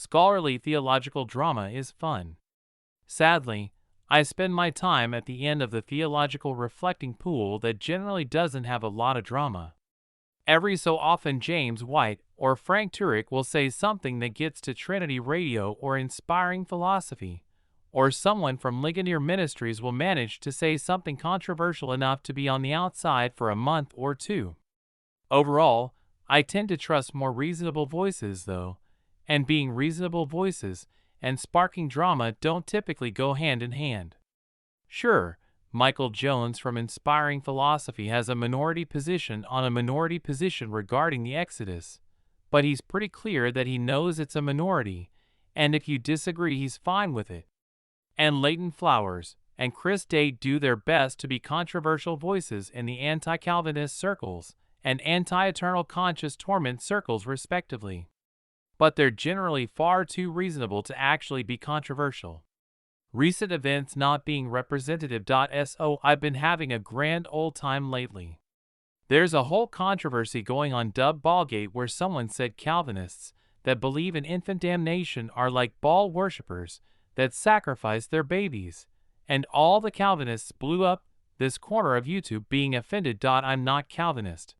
scholarly theological drama is fun. Sadly, I spend my time at the end of the theological reflecting pool that generally doesn't have a lot of drama. Every so often James White or Frank Turek will say something that gets to Trinity Radio or Inspiring Philosophy, or someone from Ligonier Ministries will manage to say something controversial enough to be on the outside for a month or two. Overall, I tend to trust more reasonable voices though, and being reasonable voices and sparking drama don't typically go hand in hand. Sure, Michael Jones from Inspiring Philosophy has a minority position on a minority position regarding the Exodus, but he's pretty clear that he knows it's a minority, and if you disagree he's fine with it. And Leighton Flowers and Chris Day do their best to be controversial voices in the anti-Calvinist circles and anti-eternal conscious torment circles respectively. But they're generally far too reasonable to actually be controversial. Recent events not being representative. So I've been having a grand old time lately. There's a whole controversy going on Dub Ballgate where someone said Calvinists that believe in infant damnation are like ball worshippers that sacrifice their babies, and all the Calvinists blew up this corner of YouTube being offended. I'm not Calvinist.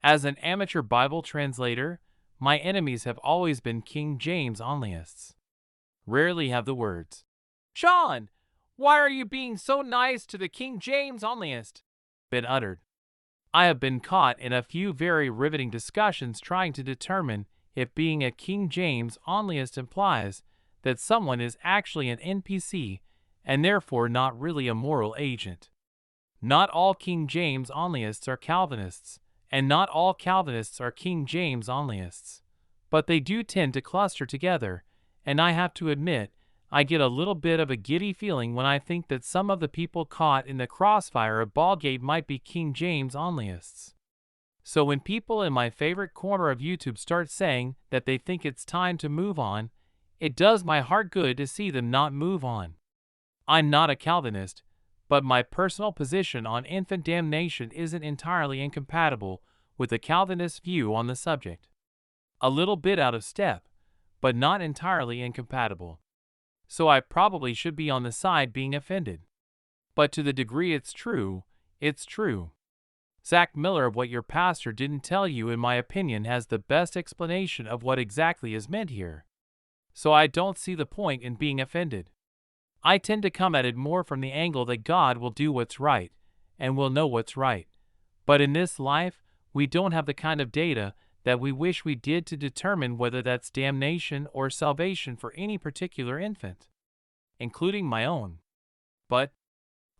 As an amateur Bible translator, my enemies have always been King James onlyists. Rarely have the words, "Sean, why are you being so nice to the King James onlyist?" been uttered. I have been caught in a few very riveting discussions trying to determine if being a King James onlyist implies that someone is actually an NPC and therefore not really a moral agent. Not all King James onlyists are Calvinists, and not all Calvinists are King James onlyists, but they do tend to cluster together, and I have to admit, I get a little bit of a giddy feeling when I think that some of the people caught in the crossfire of Ballgate might be King James onlyists. So when people in my favorite corner of YouTube start saying that they think it's time to move on, it does my heart good to see them not move on. I'm not a Calvinist, but my personal position on infant damnation isn't entirely incompatible with the Calvinist view on the subject. A little bit out of step, but not entirely incompatible. So I probably should be on the side being offended. But to the degree it's true, it's true. Zach Miller of What Your Pastor Didn't Tell You, in my opinion, has the best explanation of what exactly is meant here. So I don't see the point in being offended. I tend to come at it more from the angle that God will do what's right, and will know what's right. But in this life, we don't have the kind of data that we wish we did to determine whether that's damnation or salvation for any particular infant, including my own. But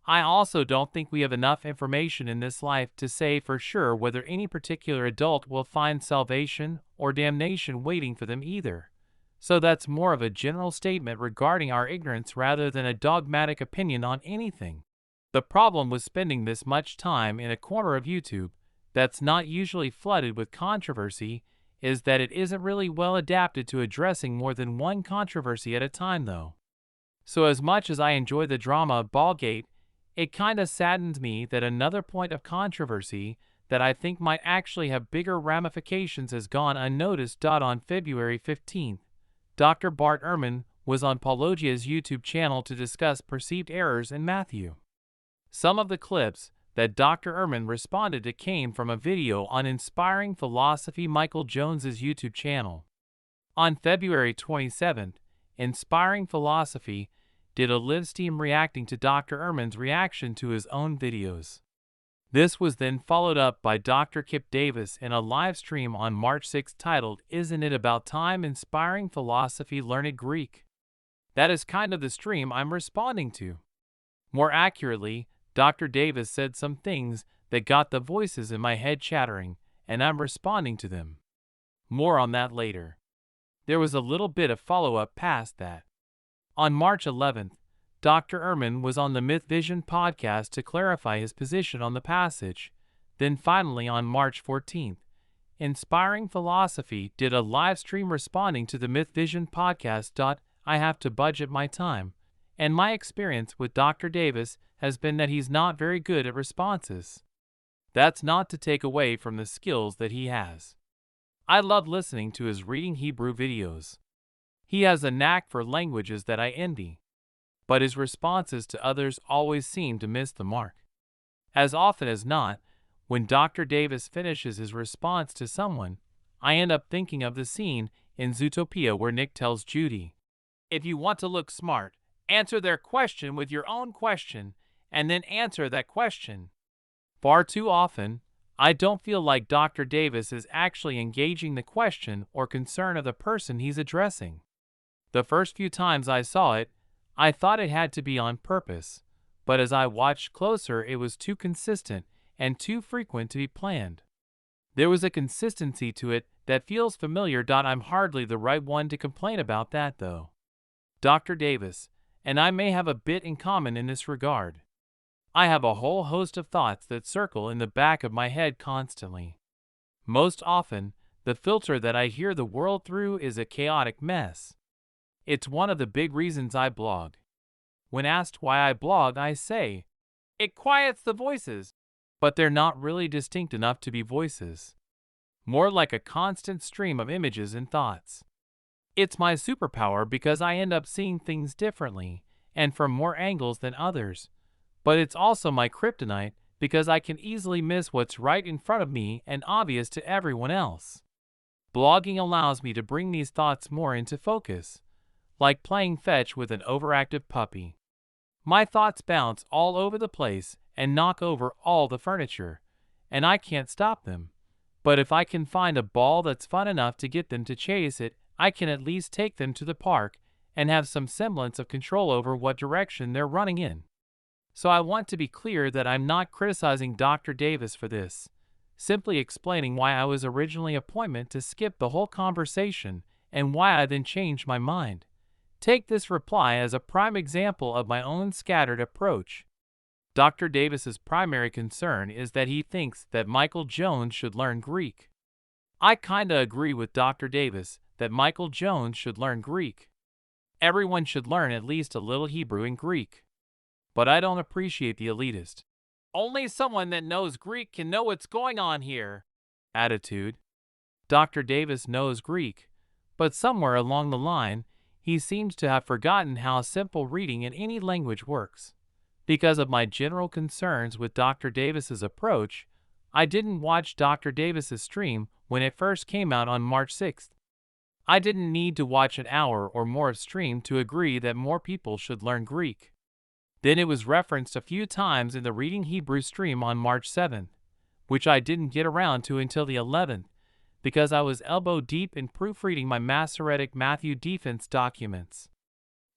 I also don't think we have enough information in this life to say for sure whether any particular adult will find salvation or damnation waiting for them either. So that's more of a general statement regarding our ignorance rather than a dogmatic opinion on anything. The problem with spending this much time in a corner of YouTube that's not usually flooded with controversy is that it isn't really well adapted to addressing more than one controversy at a time though. So as much as I enjoy the drama of Ballgate, it kinda saddens me that another point of controversy that I think might actually have bigger ramifications has gone unnoticed. On February 15th, Dr. Bart Ehrman was on Paulogia's YouTube channel to discuss perceived errors in Matthew. Some of the clips that Dr. Ehrman responded to came from a video on Inspiring Philosophy, Michael Jones's YouTube channel. On February 27th, Inspiring Philosophy did a live stream reacting to Dr. Ehrman's reaction to his own videos. This was then followed up by Dr. Kip Davis in a live stream on March 6 titled, "Isn't It About Time? Inspiring Philosophy Learned Greek." That is kind of the stream I'm responding to. More accurately, Dr. Davis said some things that got the voices in my head chattering, and I'm responding to them. More on that later. There was a little bit of follow-up past that. On March 11th, Dr. Ehrman was on the Myth Vision podcast to clarify his position on the passage. Then finally on March 14th, Inspiring Philosophy did a live stream responding to the Myth Vision podcast. I have to budget my time, and my experience with Dr. Davis has been that he's not very good at responses. That's not to take away from the skills that he has. I love listening to his Reading Hebrew videos. He has a knack for languages that I envy, but his responses to others always seem to miss the mark. As often as not, when Dr. Davis finishes his response to someone, I end up thinking of the scene in Zootopia where Nick tells Judy, "If you want to look smart, answer their question with your own question, and then answer that question." Far too often, I don't feel like Dr. Davis is actually engaging the question or concern of the person he's addressing. The first few times I saw it, I thought it had to be on purpose, but as I watched closer, it was too consistent and too frequent to be planned. There was a consistency to it that feels familiar. I'm hardly the right one to complain about that, though. Dr. Davis and I may have a bit in common in this regard. I have a whole host of thoughts that circle in the back of my head constantly. Most often, the filter that I hear the world through is a chaotic mess. It's one of the big reasons I blog. When asked why I blog, I say, it quiets the voices, but they're not really distinct enough to be voices. More like a constant stream of images and thoughts. It's my superpower because I end up seeing things differently and from more angles than others, but it's also my kryptonite because I can easily miss what's right in front of me and obvious to everyone else. Blogging allows me to bring these thoughts more into focus, like playing fetch with an overactive puppy. My thoughts bounce all over the place and knock over all the furniture, and I can't stop them. But if I can find a ball that's fun enough to get them to chase it, I can at least take them to the park and have some semblance of control over what direction they're running in. So I want to be clear that I'm not criticizing Dr. Davis for this, simply explaining why I was originally appointed to skip the whole conversation and why I then changed my mind. Take this reply as a prime example of my own scattered approach. Dr. Davis's primary concern is that he thinks that Michael Jones should learn Greek. I kinda agree with Dr. Davis that Michael Jones should learn Greek. Everyone should learn at least a little Hebrew and Greek. But I don't appreciate the elitist, "Only someone that knows Greek can know what's going on here" attitude. Dr. Davis knows Greek, but somewhere along the line, he seems to have forgotten how simple reading in any language works. Because of my general concerns with Dr. Davis's approach, I didn't watch Dr. Davis's stream when it first came out on March 6th. I didn't need to watch an hour or more of stream to agree that more people should learn Greek. Then it was referenced a few times in the Reading Hebrew stream on March 7th, which I didn't get around to until the 11th, because I was elbow deep in proofreading my Masoretic Matthew defense documents.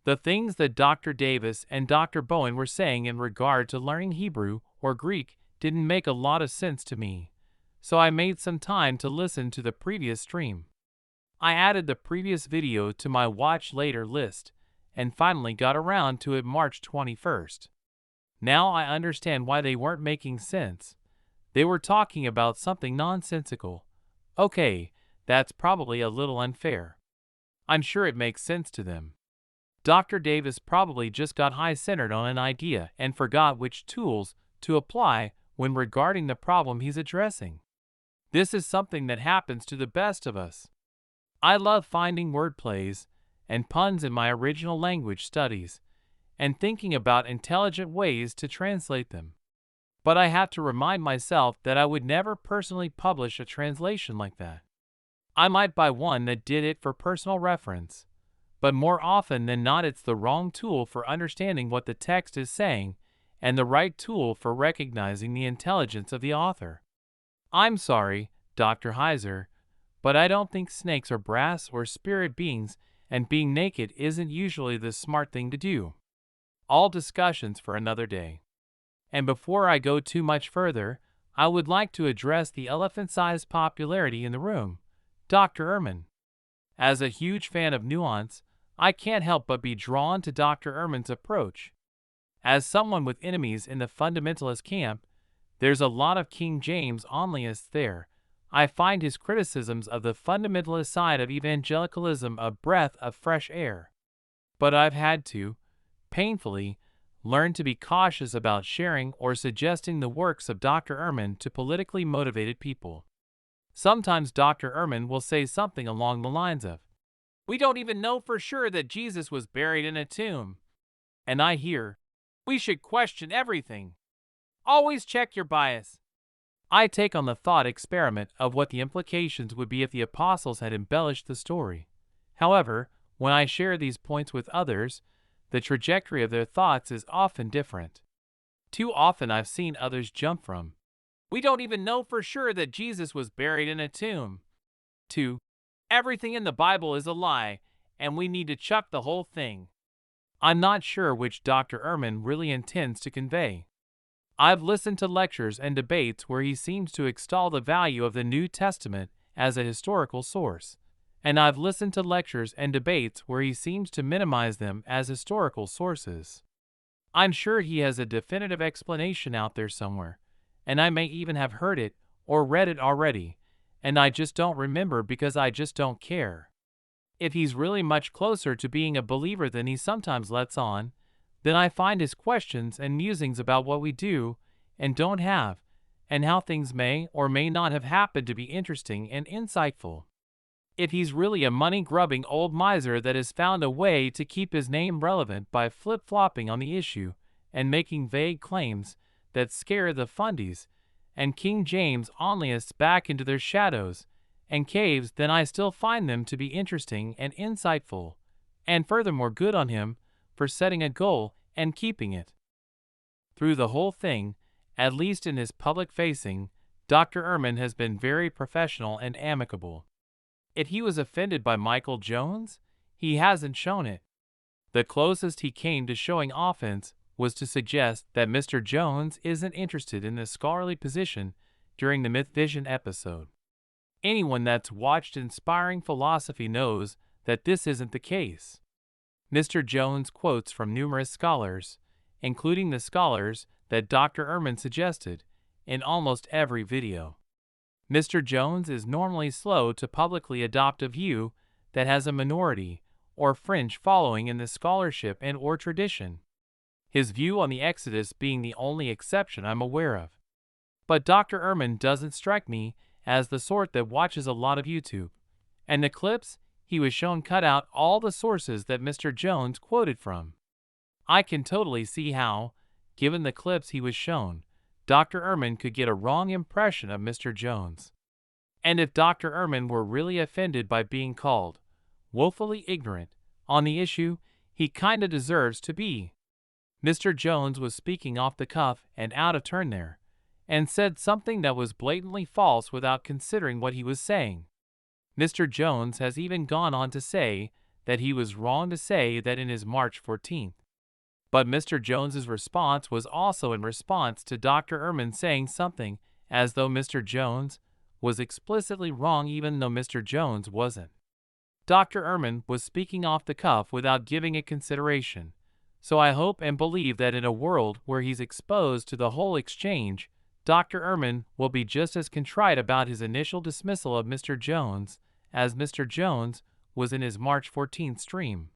The things that Dr. Davis and Dr. Bowen were saying in regard to learning Hebrew or Greek didn't make a lot of sense to me, so I made some time to listen to the previous stream. I added the previous video to my watch later list, and finally got around to it March 21st. Now I understand why they weren't making sense. They were talking about something nonsensical. Okay, that's probably a little unfair. I'm sure it makes sense to them. Dr. Davis probably just got high-centered on an idea and forgot which tools to apply when regarding the problem he's addressing. This is something that happens to the best of us. I love finding wordplays and puns in my original language studies and thinking about intelligent ways to translate them. But I have to remind myself that I would never personally publish a translation like that. I might buy one that did it for personal reference, but more often than not it's the wrong tool for understanding what the text is saying and the right tool for recognizing the intelligence of the author. I'm sorry, Dr. Heiser, but I don't think snakes are brass or spirit beings, and being naked isn't usually the smart thing to do. All discussions for another day. And before I go too much further, I would like to address the elephant-sized popularity in the room, Dr. Ehrman. As a huge fan of nuance, I can't help but be drawn to Dr. Ehrman's approach. As someone with enemies in the fundamentalist camp, there's a lot of King James onlyists there. I find his criticisms of the fundamentalist side of evangelicalism a breath of fresh air. But I've had to, painfully, learn to be cautious about sharing or suggesting the works of Dr. Ehrman to politically motivated people. Sometimes Dr. Ehrman will say something along the lines of, We don't even know for sure that Jesus was buried in a tomb. And I hear, we should question everything. Always check your bias. I take on the thought experiment of what the implications would be if the apostles had embellished the story. However, when I share these points with others, the trajectory of their thoughts is often different. Too often I've seen others jump from, we don't even know for sure that Jesus was buried in a tomb, to, everything in the Bible is a lie, and we need to chuck the whole thing. I'm not sure which Dr. Ehrman really intends to convey. I've listened to lectures and debates where he seems to extol the value of the New Testament as a historical source, and I've listened to lectures and debates where he seems to minimize them as historical sources. I'm sure he has a definitive explanation out there somewhere, and I may even have heard it or read it already, and I just don't remember because I just don't care. If he's really much closer to being a believer than he sometimes lets on, then I find his questions and musings about what we do and don't have, and how things may or may not have happened to be interesting and insightful. If he's really a money-grubbing old miser that has found a way to keep his name relevant by flip-flopping on the issue and making vague claims that scare the fundies and King James onlyists back into their shadows and caves, then I still find them to be interesting and insightful, and furthermore good on him for setting a goal and keeping it. Through the whole thing, at least in his public facing, Dr. Ehrman has been very professional and amicable. If he was offended by Michael Jones, he hasn't shown it. The closest he came to showing offense was to suggest that Mr. Jones isn't interested in the scholarly position during the Myth Vision episode. Anyone that's watched Inspiring Philosophy knows that this isn't the case. Mr. Jones quotes from numerous scholars, including the scholars that Dr. Ehrman suggested, in almost every video. Mr. Jones is normally slow to publicly adopt a view that has a minority or fringe following in the scholarship and or tradition, his view on the Exodus being the only exception I'm aware of. But Dr. Ehrman doesn't strike me as the sort that watches a lot of YouTube, and the clips he was shown cut out all the sources that Mr. Jones quoted from. I can totally see how, given the clips he was shown, Dr. Ehrman could get a wrong impression of Mr. Jones. And if Dr. Ehrman were really offended by being called woefully ignorant on the issue, he kinda deserves to be. Mr. Jones was speaking off the cuff and out of turn there, and said something that was blatantly false without considering what he was saying. Mr. Jones has even gone on to say that he was wrong to say that in his March 14th. But Mr. Jones's response was also in response to Dr. Ehrman saying something as though Mr. Jones was explicitly wrong even though Mr. Jones wasn't. Dr. Ehrman was speaking off the cuff without giving it consideration, so I hope and believe that in a world where he's exposed to the whole exchange, Dr. Ehrman will be just as contrite about his initial dismissal of Mr. Jones as Mr. Jones was in his March 14th stream.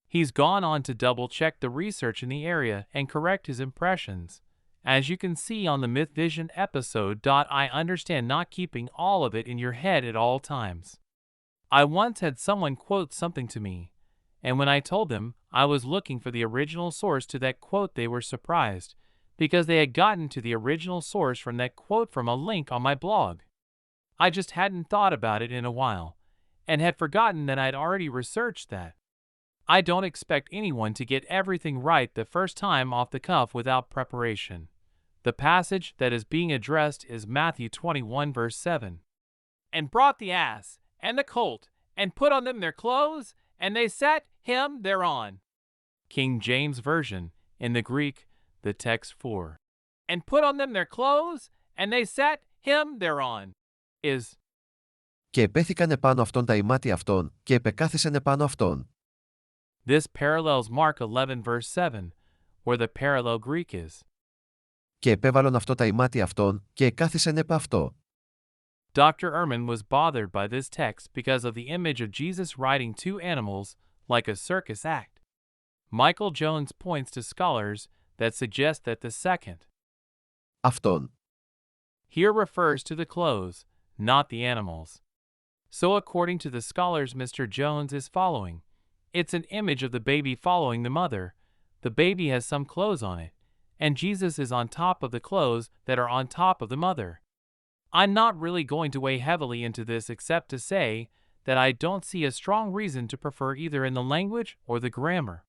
He's gone on to double-check the research in the area and correct his impressions. As you can see on the Myth Vision episode. I understand not keeping all of it in your head at all times. I once had someone quote something to me, and when I told them I was looking for the original source to that quote, they were surprised, because they had gotten to the original source from that quote from a link on my blog. I just hadn't thought about it in a while, and had forgotten that I'd already researched that. I don't expect anyone to get everything right the first time off the cuff without preparation. The passage that is being addressed is Matthew 21 verse 7. And brought the ass and the colt, and put on them their clothes, and they set him thereon. King James Version, in the Greek, the text for, and put on them their clothes, and they set him thereon, is, Και επέθηκαν επάνω αυτών τα ημάτια αυτών, και επεκάθισαν επάνω αυτών. This parallels Mark 11 verse 7, where the parallel Greek is. Και επέβαλον αυτό τα ημάτια αυτών, και εκάθισαν επ' αυτό. Dr. Ehrman was bothered by this text because of the image of Jesus riding two animals like a circus act. Michael Jones points to scholars that suggest that the second Αυτόν. here refers to the clothes, not the animals. So according to the scholars Mr. Jones is following, it's an image of the baby following the mother. The baby has some clothes on it, and Jesus is on top of the clothes that are on top of the mother. I'm not really going to weigh heavily into this except to say that I don't see a strong reason to prefer either in the language or the grammar.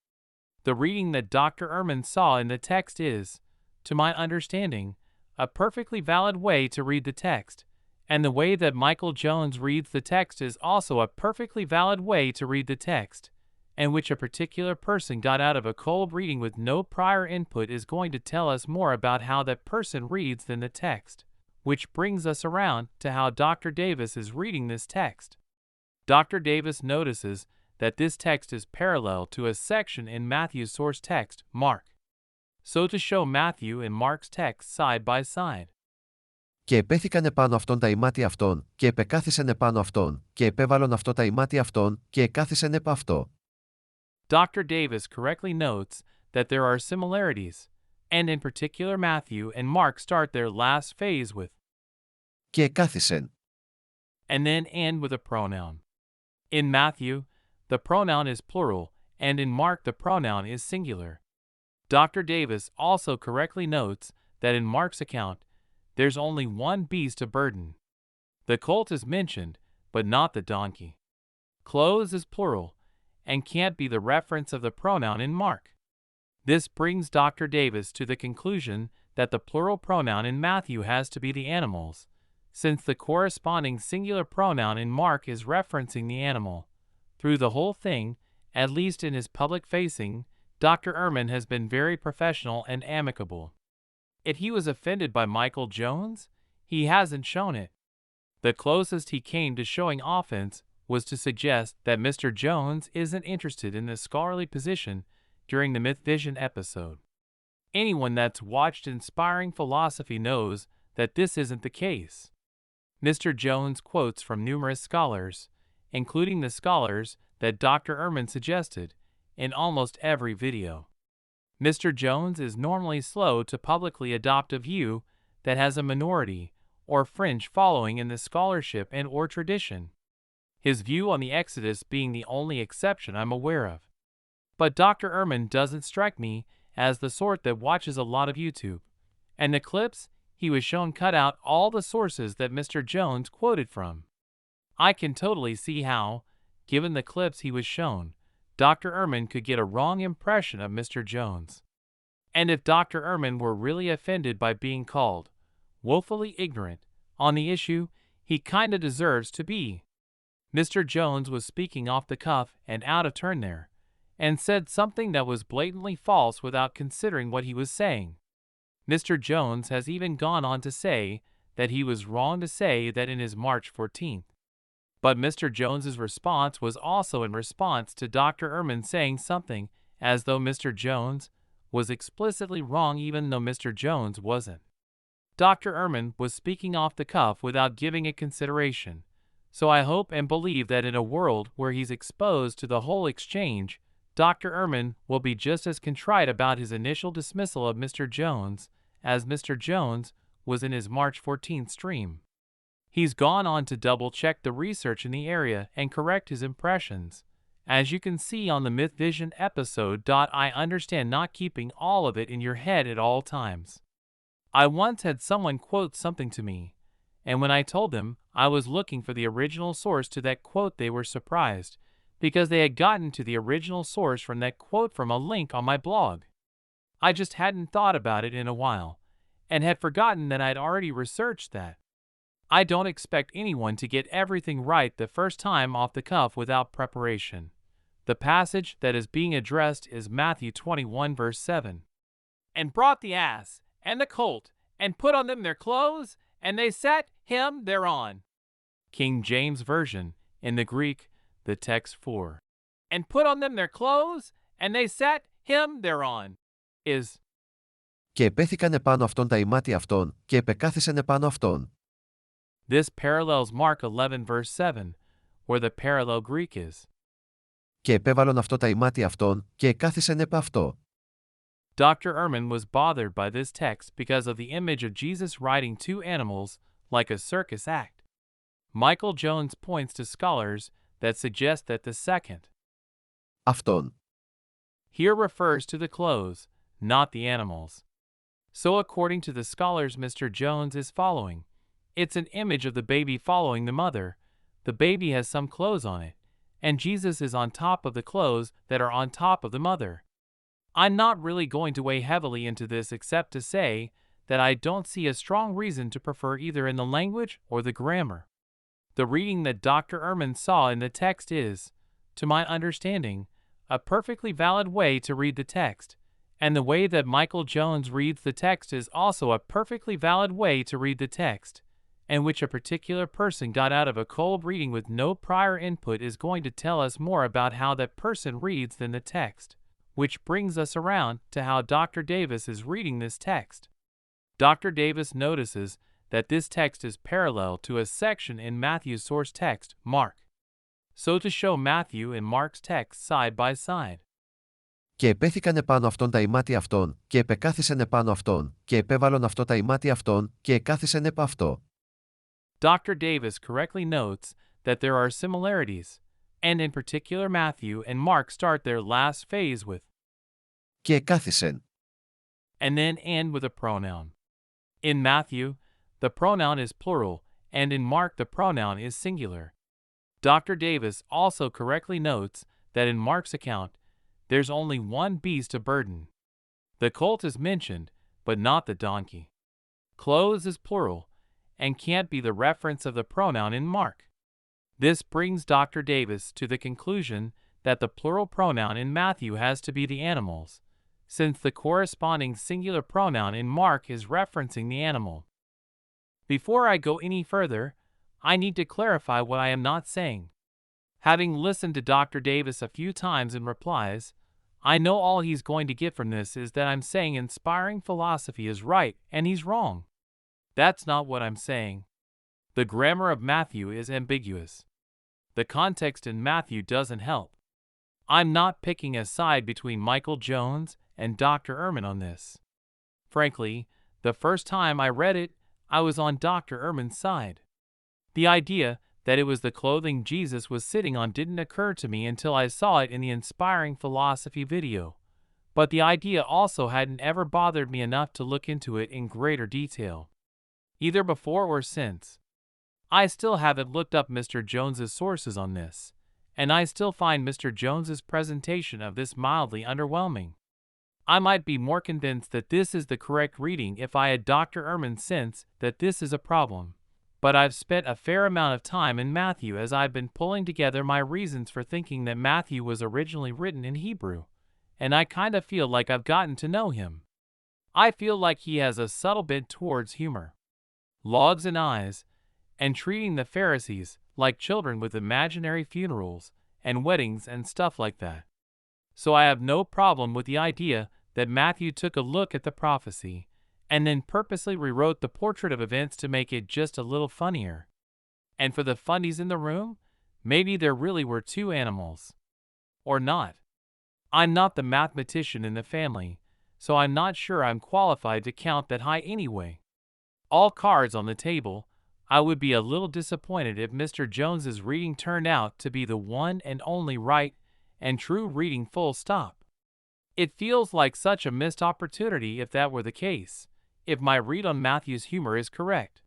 The reading that Dr. Ehrman saw in the text is, to my understanding, a perfectly valid way to read the text, and the way that Michael Jones reads the text is also a perfectly valid way to read the text, and which a particular person got out of a cold reading with no prior input is going to tell us more about how that person reads than the text, which brings us around to how Dr. Davis is reading this text. Dr. Davis notices that this text is parallel to a section in Matthew's source text, Mark. So to show Matthew and Mark's text side by side. Και επέθηκαν επάνω αυτόν τα ημάτια αυτών, και επεκάθισεν επάνω αυτών, και επέβαλον αυτό τα ημάτια αυτών, και εκάθισεν επ' αυτό. Dr. Davis correctly notes that there are similarities, and in particular Matthew and Mark start their last phase with Και εκάθισεν. and then end with a pronoun. In Matthew, the pronoun is plural, and in Mark the pronoun is singular. Dr. Davis also correctly notes that in Mark's account, there's only one beast of burden. The colt is mentioned, but not the donkey. Clothes is plural, and can't be the reference of the pronoun in Mark. This brings Dr. Davis to the conclusion that the plural pronoun in Matthew has to be the animals, since the corresponding singular pronoun in Mark is referencing the animal. Through the whole thing, at least in his public facing, Dr. Ehrman has been very professional and amicable. If he was offended by Michael Jones, he hasn't shown it. The closest he came to showing offense was to suggest that Mr. Jones isn't interested in the scholarly position during the Myth Vision episode. Anyone that's watched Inspiring Philosophy knows that this isn't the case. Mr. Jones quotes from numerous scholars, including the scholars that Dr. Ehrman suggested, in almost every video. Mr. Jones is normally slow to publicly adopt a view that has a minority or fringe following in the scholarship and or tradition, his view on the Exodus being the only exception I'm aware of. But Dr. Ehrman doesn't strike me as the sort that watches a lot of YouTube, and the clips he was shown cut out all the sources that Mr. Jones quoted from. I can totally see how, given the clips he was shown, Dr. Ehrman could get a wrong impression of Mr. Jones. And if Dr. Ehrman were really offended by being called woefully ignorant on the issue, he kinda deserves to be. Mr. Jones was speaking off the cuff and out of turn there, and said something that was blatantly false without considering what he was saying. Mr. Jones has even gone on to say that he was wrong to say that in his March 14th. But Mr. Jones's response was also in response to Dr. Ehrman saying something as though Mr. Jones was explicitly wrong even though Mr. Jones wasn't. Dr. Ehrman was speaking off the cuff without giving it consideration, so I hope and believe that in a world where he's exposed to the whole exchange, Dr. Ehrman will be just as contrite about his initial dismissal of Mr. Jones as Mr. Jones was in his March 14th stream. He's gone on to double-check the research in the area and correct his impressions. As you can see on the Myth Vision episode. I understand not keeping all of it in your head at all times. I once had someone quote something to me, and when I told them I was looking for the original source to that quote, they were surprised, because they had gotten to the original source from that quote from a link on my blog. I just hadn't thought about it in a while, and had forgotten that I'd already researched that. I don't expect anyone to get everything right the first time off the cuff without preparation. The passage that is being addressed is Matthew 21 verse 7. And brought the ass and the colt, and put on them their clothes, and they sat him thereon. King James Version, in the Greek, the text for, and put on them their clothes, and they sat him thereon, is, Και επέθηκαν επάνω αυτών τα ημάτια αυτών, και επεκάθισεν επάνω αυτών. This parallels Mark 11 verse 7, where the parallel Greek is. Και επέβαλον αυτό τα ημάτια αυτών, και εκάθισεν επ' αυτό. Dr. Ehrman was bothered by this text because of the image of Jesus riding two animals like a circus act. Michael Jones points to scholars that suggest that the second Αυτόν. here refers to the clothes, not the animals. So according to the scholars Mr. Jones is following, it's an image of the baby following the mother. The baby has some clothes on it, and Jesus is on top of the clothes that are on top of the mother. I'm not really going to weigh heavily into this except to say that I don't see a strong reason to prefer either in the language or the grammar. The reading that Dr. Ehrman saw in the text is, to my understanding, a perfectly valid way to read the text, and the way that Michael Jones reads the text is also a perfectly valid way to read the text, and which a particular person got out of a cold reading with no prior input is going to tell us more about how that person reads than the text, which brings us around to how Dr. Davis is reading this text. Dr. Davis notices that this text is parallel to a section in Matthew's source text, Mark. So to show Matthew and Mark's text side by side. Και επέθηκαν επάνω αυτόν τα ημάτια αυτών, και επεκάθισεν επάνω αυτών, και επέβαλον αυτό τα ημάτια αυτών, και εκάθισεν επ' αυτό. Dr. Davis correctly notes that there are similarities, and in particular Matthew and Mark start their last phase with Και εκάθισεν. and then end with a pronoun. In Matthew, the pronoun is plural, and in Mark the pronoun is singular. Dr. Davis also correctly notes that in Mark's account, there's only one beast of burden. The colt is mentioned, but not the donkey. Clothes is plural, and can't be the reference of the pronoun in Mark. This brings Dr. Davis to the conclusion that the plural pronoun in Matthew has to be the animals, since the corresponding singular pronoun in Mark is referencing the animal. Before I go any further, I need to clarify what I am not saying. Having listened to Dr. Davis a few times in replies, I know all he's going to get from this is that I'm saying inspiring philosophy is right and he's wrong. That's not what I'm saying. The grammar of Matthew is ambiguous. The context in Matthew doesn't help. I'm not picking a side between Michael Jones and Dr. Ehrman on this. Frankly, the first time I read it, I was on Dr. Ehrman's side. The idea that it was the clothing Jesus was sitting on didn't occur to me until I saw it in the Inspiring Philosophy video, but the idea also hadn't ever bothered me enough to look into it in greater detail, either before or since. I still haven't looked up Mr. Jones's sources on this, and I still find Mr. Jones's presentation of this mildly underwhelming. I might be more convinced that this is the correct reading if I had Dr. Ehrman's sense that this is a problem. But I've spent a fair amount of time in Matthew as I've been pulling together my reasons for thinking that Matthew was originally written in Hebrew, and I kind of feel like I've gotten to know him. I feel like he has a subtle bent towards humor, logs and eyes, and treating the Pharisees like children with imaginary funerals and weddings and stuff like that. So I have no problem with the idea that Matthew took a look at the prophecy and then purposely rewrote the portrait of events to make it just a little funnier. And for the funnies in the room, maybe there really were two animals. Or not. I'm not the mathematician in the family, so I'm not sure I'm qualified to count that high anyway. All cards on the table, I would be a little disappointed if Mr. Jones's reading turned out to be the one and only right and true reading full stop. It feels like such a missed opportunity if that were the case, if my read on Matthew's humor is correct.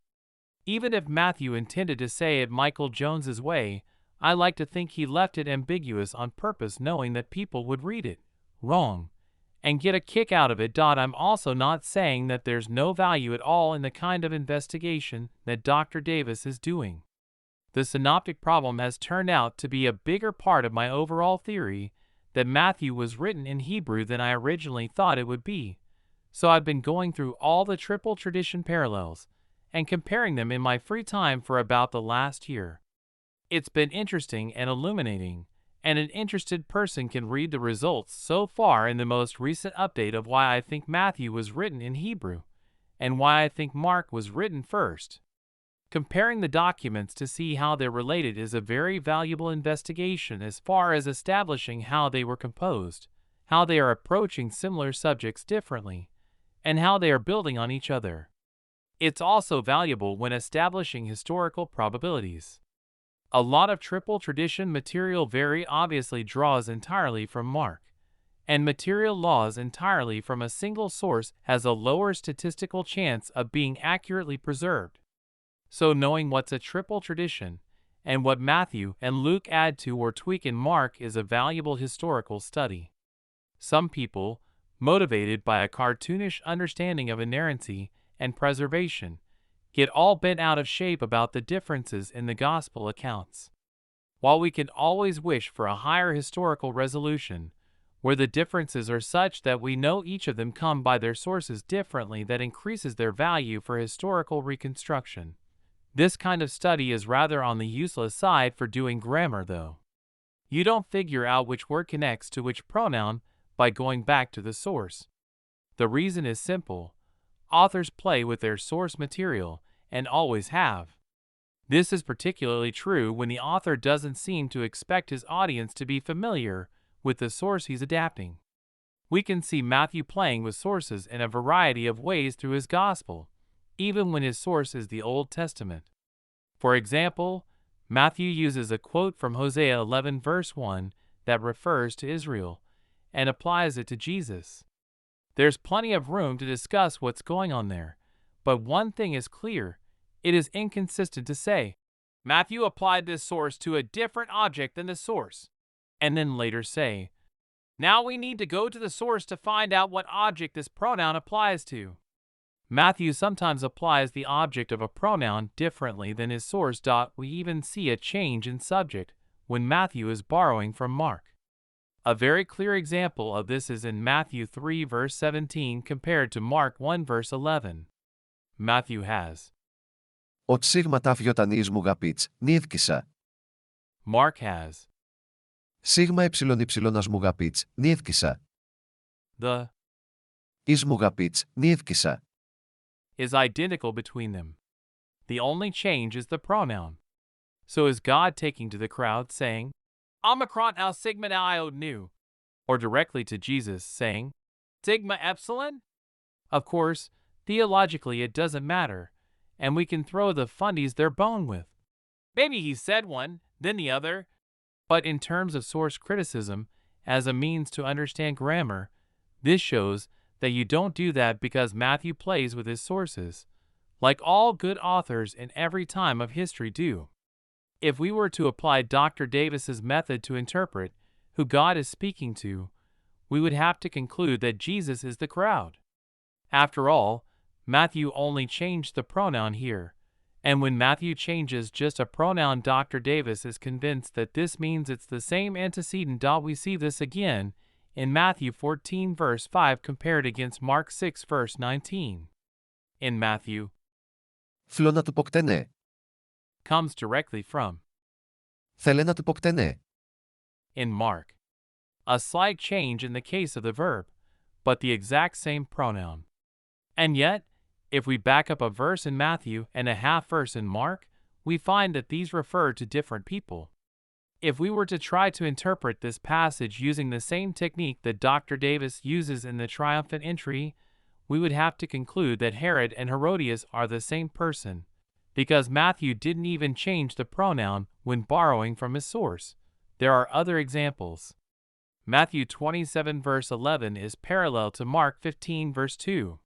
Even if Matthew intended to say it Michael Jones's way, I like to think he left it ambiguous on purpose knowing that people would read it wrong and get a kick out of it. I'm also not saying that there's no value at all in the kind of investigation that Dr. Davis is doing. The synoptic problem has turned out to be a bigger part of my overall theory that Matthew was written in Hebrew than I originally thought it would be. So I've been going through all the triple tradition parallels and comparing them in my free time for about the last year. It's been interesting and illuminating, and an interested person can read the results so far in the most recent update of why I think Matthew was written in Hebrew, and why I think Mark was written first. Comparing the documents to see how they're related is a very valuable investigation as far as establishing how they were composed, how they are approaching similar subjects differently, and how they are building on each other. It's also valuable when establishing historical probabilities. A lot of triple tradition material very obviously draws entirely from Mark, and material laws entirely from a single source has a lower statistical chance of being accurately preserved. So knowing what's a triple tradition and what Matthew and Luke add to or tweak in Mark is a valuable historical study. Some people, motivated by a cartoonish understanding of inerrancy and preservation, get all bent out of shape about the differences in the gospel accounts. While we can always wish for a higher historical resolution, where the differences are such that we know each of them come by their sources differently, that increases their value for historical reconstruction. This kind of study is rather on the useless side for doing grammar, though. You don't figure out which word connects to which pronoun by going back to the source. The reason is simple. Authors play with their source material, and always have. This is particularly true when the author doesn't seem to expect his audience to be familiar with the source he's adapting. We can see Matthew playing with sources in a variety of ways through his gospel, even when his source is the Old Testament. For example, Matthew uses a quote from Hosea 11 verse 1 that refers to Israel, and applies it to Jesus. There's plenty of room to discuss what's going on there, but one thing is clear: it is inconsistent to say, Matthew applied this source to a different object than the source, and then later say, now we need to go to the source to find out what object this pronoun applies to. Matthew sometimes applies the object of a pronoun differently than his source. We even see a change in subject when Matthew is borrowing from Mark. A very clear example of this is in Matthew 3 verse 17 compared to Mark 1 verse 11. Matthew has Ot sigma taf iotan is mugapits, nievkisa. Mark has Sigma ypsilonas mugapits, nievkisa. the Is mugapits, nievkisa. is identical between them. The only change is the pronoun. So is God taking to the crowd saying, Omicron al sigma iod nu, or directly to Jesus saying, Sigma epsilon? Of course, theologically it doesn't matter, and we can throw the fundies their bone with. Maybe he said one, then the other. But in terms of source criticism, as a means to understand grammar, this shows that you don't do that because Matthew plays with his sources, like all good authors in every time of history do. If we were to apply Dr. Davis's method to interpret who God is speaking to, we would have to conclude that Jesus is the crowd. After all, Matthew only changed the pronoun here, and when Matthew changes just a pronoun, Dr. Davis is convinced that this means it's the same antecedent. We see this again in Matthew 14 verse 5 compared against Mark 6 verse 19. In Matthew, Θέλω να του πω κτενέ. comes directly from. Θέλε να του πω κτενέ. In Mark, a slight change in the case of the verb, but the exact same pronoun. And yet, if we back up a verse in Matthew and a half verse in Mark, we find that these refer to different people. If we were to try to interpret this passage using the same technique that Dr. Davis uses in the triumphant entry, we would have to conclude that Herod and Herodias are the same person, because Matthew didn't even change the pronoun when borrowing from his source. There are other examples. Matthew 27 verse 11 is parallel to Mark 15 verse 2.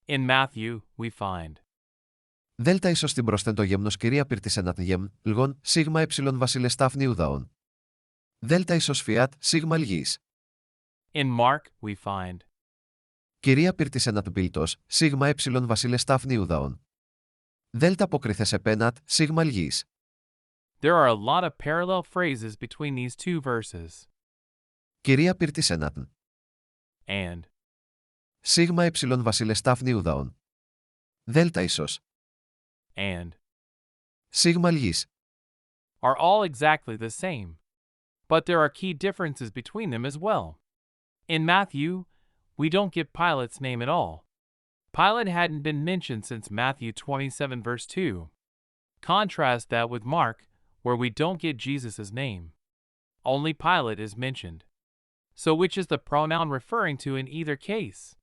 In Matthew, we find Δέλτα ίσως την προσθέν το γέμνος κυρία πυρτισεν γεμ, λγον, σίγμα εψιλον βασιλες ταφνιουδαον. Δέλτα ίσως φιάτ, σίγμα λγής. In Mark, we find Κυρία πυρτισεν πίλτος, σίγμα εψιλον βασιλες ταφνιουδαον. Δέλτα αποκριθες επένατ, σίγμα λγής. There are a lot of parallel phrases between these two verses. Κυρία πυρτισενατ. And Σίγμα εψιλον βασιλες ταφνιουδαον. Δέλτα ίσως. and Σίγμα λγής. are all exactly the same. But there are key differences between them as well. In Matthew, we don't get Pilate's name at all. Pilate hadn't been mentioned since Matthew 27 verse 2. Contrast that with Mark, where we don't get Jesus' name. Only Pilate is mentioned. So which is the pronoun referring to in either case?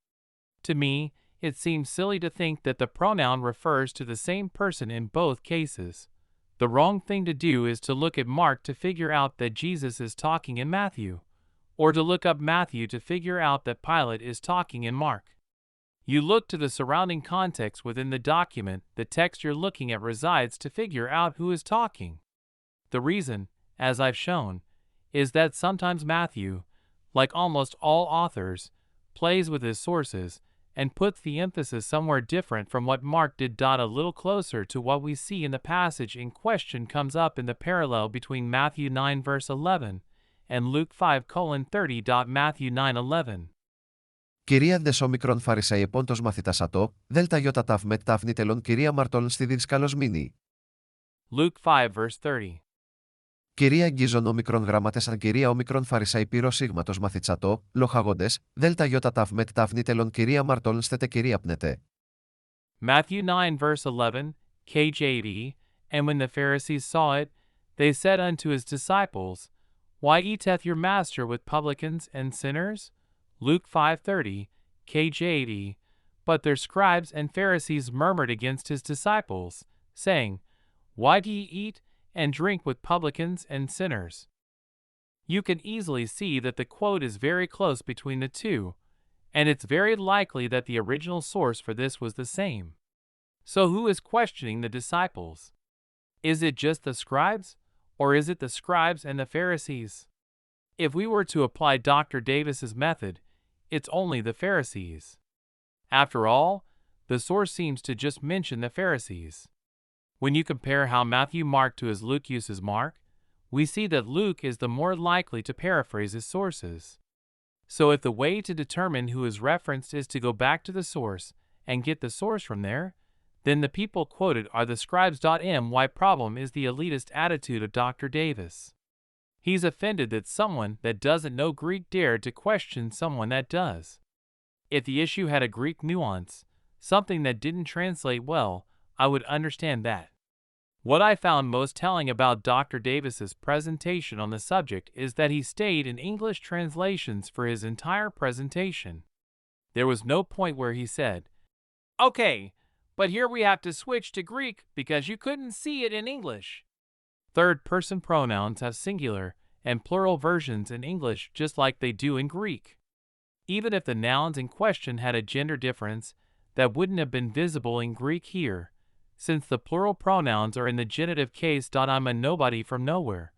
To me, it seems silly to think that the pronoun refers to the same person in both cases. The wrong thing to do is to look at Mark to figure out that Jesus is talking in Matthew, or to look up Matthew to figure out that Pilate is talking in Mark. You look to the surrounding context within the document the text you're looking at resides to figure out who is talking. The reason, as I've shown, is that sometimes Matthew, like almost all authors, plays with his sources and puts the emphasis somewhere different from what Mark did. A little closer to what we see in the passage in question comes up in the parallel between Matthew 9 verse 11 and Luke 5:30. Matthew 9:11. Κυρία δεσόμικρον φαρισαϊεπών τος μαθητάς ατό, δέλτα ιώτα ταυ μετ ταυνή τελών κυρία μαρτών στη διδσκάλος μήνυ. Luke 5 verse 30. Κυρία αγγίζον ομικρόν γραμματες αν κυρία ομικρόν φαρισαϊ πύρο σίγματος μαθητσατό, λοχαγόντες, δέλτα ιώτα ταυ μετ ταυνή τελών κυρία μαρτών στετε κυρία πνετε. Matthew 9 verse 11, KJV, And when the Pharisees saw it, they said unto his disciples, Why eateth your master with publicans and sinners? Luke 5:30, KJV, But their scribes and Pharisees murmured against his disciples, saying, Why do ye eat and drink with publicans and sinners? You can easily see that the quote is very close between the two, and it's very likely that the original source for this was the same. So who is questioning the disciples? Is it just the scribes, or is it the scribes and the Pharisees? If we were to apply Dr. Davis's method, it's only the Pharisees. After all, the source seems to just mention the Pharisees. When you compare how Matthew Mark to as Luke uses Mark, we see that Luke is the more likely to paraphrase his sources. So if the way to determine who is referenced is to go back to the source and get the source from there, then the people quoted are the scribes. My problem is the elitist attitude of Dr. Davis. He's offended that someone that doesn't know Greek dared to question someone that does. If the issue had a Greek nuance, something that didn't translate well, I would understand that. What I found most telling about Dr. Davis's presentation on the subject is that he stayed in English translations for his entire presentation. There was no point where he said, Okay, but here we have to switch to Greek because you couldn't see it in English. Third-person pronouns have singular and plural versions in English just like they do in Greek. Even if the nouns in question had a gender difference, that wouldn't have been visible in Greek here, since the plural pronouns are in the genitive case. I'm a nobody from nowhere,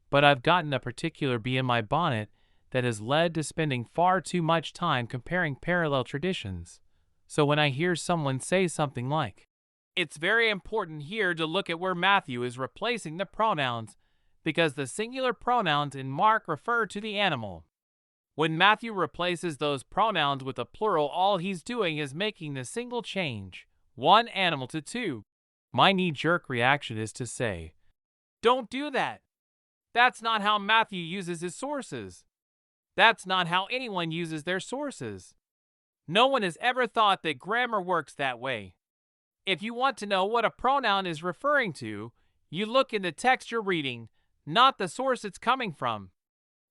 but I've gotten a particular bee in my bonnet that has led to spending far too much time comparing parallel traditions. So when I hear someone say something like, It's very important here to look at where Matthew is replacing the pronouns, because the singular pronouns in Mark refer to the animal. When Matthew replaces those pronouns with a plural, all he's doing is making the single change, one animal to two. My knee-jerk reaction is to say, Don't do that. That's not how Matthew uses his sources. That's not how anyone uses their sources. No one has ever thought that grammar works that way. If you want to know what a pronoun is referring to, you look in the text you're reading, not the source it's coming from.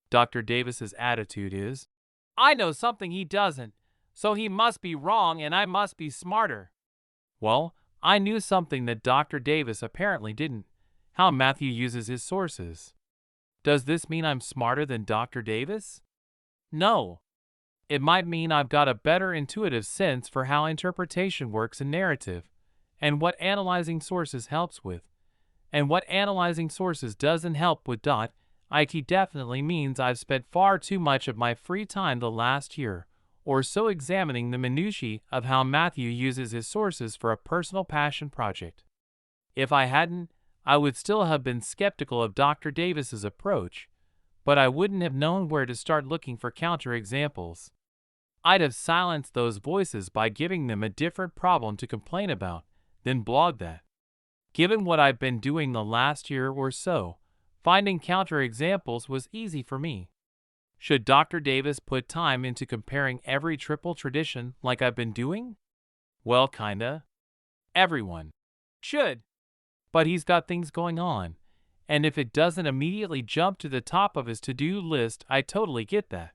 Dr. Davis's attitude is, I know something he doesn't, so he must be wrong and I must be smarter. Well, I knew something that Dr. Davis apparently didn't, how Matthew uses his sources. Does this mean I'm smarter than Dr. Davis? No. It might mean I've got a better intuitive sense for how interpretation works in narrative, and what analyzing sources helps with, and what analyzing sources doesn't help with. It definitely means I've spent far too much of my free time the last year or so examining the minutiae of how Matthew uses his sources for a personal passion project. If I hadn't, I would still have been skeptical of Dr. Davis's approach, but I wouldn't have known where to start looking for counterexamples. I'd have silenced those voices by giving them a different problem to complain about, then blog that. Given what I've been doing the last year or so, finding counterexamples was easy for me. Should Dr. Davis put time into comparing every triple tradition like I've been doing? Well, kinda. Everyone should. But he's got things going on, and if it doesn't immediately jump to the top of his to-do list, I totally get that.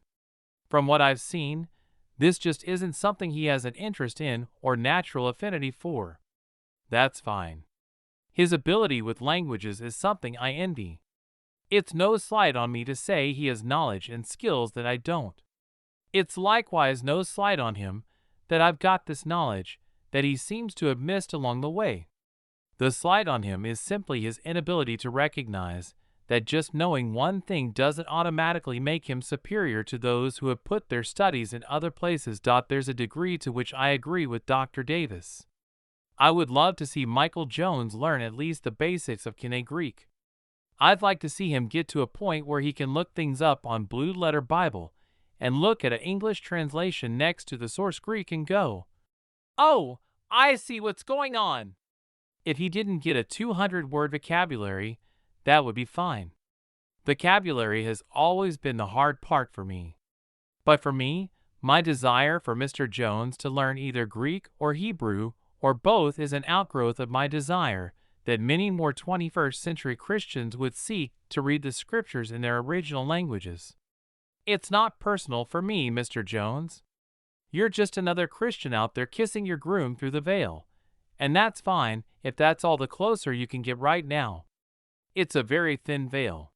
From what I've seen, This just isn't something he has an interest in or natural affinity for. That's fine. His ability with languages is something I envy. It's no slight on me to say he has knowledge and skills that I don't. It's likewise no slight on him that I've got this knowledge that he seems to have missed along the way. The slight on him is simply his inability to recognize that just knowing one thing doesn't automatically make him superior to those who have put their studies in other places. There's a degree to which I agree with Dr. Davis. I would love to see Michael Jones learn at least the basics of Koine Greek. I'd like to see him get to a point where he can look things up on Blue Letter Bible and look at an English translation next to the source Greek and go, "Oh, I see what's going on." If he didn't get a 200-word vocabulary, that would be fine. Vocabulary has always been the hard part for me. But for me, my desire for Mr. Jones to learn either Greek or Hebrew or both is an outgrowth of my desire that many more 21st century Christians would seek to read the scriptures in their original languages. It's not personal for me, Mr. Jones. You're just another Christian out there kissing your groom through the veil. And that's fine if that's all the closer you can get right now. It's a very thin veil.